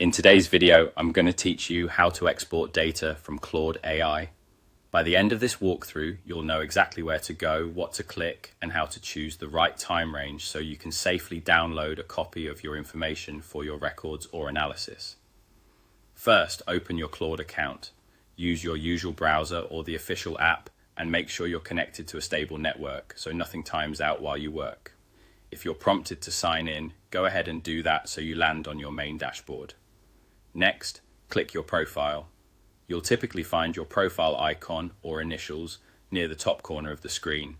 In today's video, I'm going to teach you how to export data from Claude AI. By the end of this walkthrough, you'll know exactly where to go, what to click, and how to choose the right time range so you can safely download a copy of your information for your records or analysis. First, open your Claude account. Use your usual browser or the official app and make sure you're connected to a stable network so nothing times out while you work. If you're prompted to sign in, go ahead and do that so you land on your main dashboard. Next, click your profile. You'll typically find your profile icon or initials near the top corner of the screen.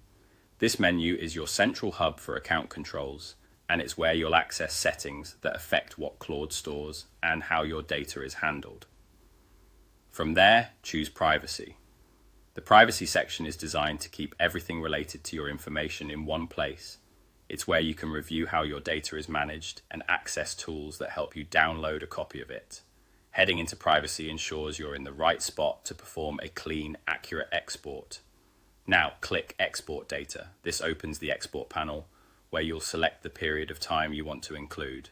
This menu is your central hub for account controls, and it's where you'll access settings that affect what Claude stores and how your data is handled. From there, choose Privacy. The Privacy section is designed to keep everything related to your information in one place. It's where you can review how your data is managed and access tools that help you download a copy of it. Heading into Privacy ensures you're in the right spot to perform a clean, accurate export. Now click Export Data. This opens the export panel where you'll select the period of time you want to include.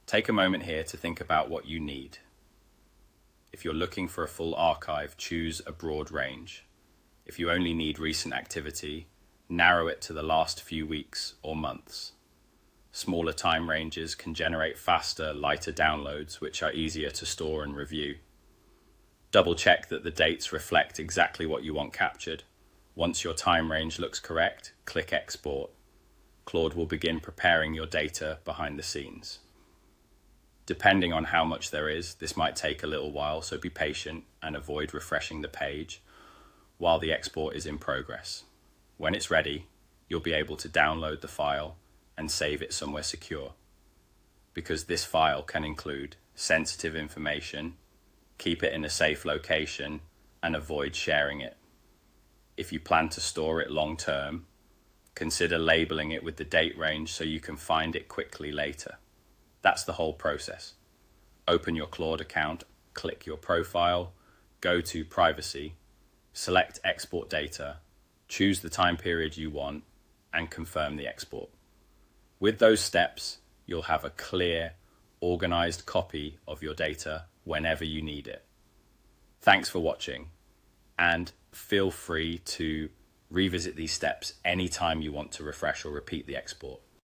Take a moment here to think about what you need. If you're looking for a full archive, choose a broad range. If you only need recent activity, narrow it to the last few weeks or months. Smaller time ranges can generate faster, lighter downloads, which are easier to store and review. Double check that the dates reflect exactly what you want captured. Once your time range looks correct, click Export. Claude will begin preparing your data behind the scenes. Depending on how much there is, this might take a little while, so be patient and avoid refreshing the page while the export is in progress. When it's ready, you'll be able to download the file and save it somewhere secure. Because this file can include sensitive information, keep it in a safe location, and avoid sharing it. If you plan to store it long term, consider labeling it with the date range so you can find it quickly later. That's the whole process. Open your Claude account, click your profile, go to Privacy, select Export Data, choose the time period you want, and confirm the export. With those steps, you'll have a clear, organized copy of your data whenever you need it. Thanks for watching, and feel free to revisit these steps anytime you want to refresh or repeat the export.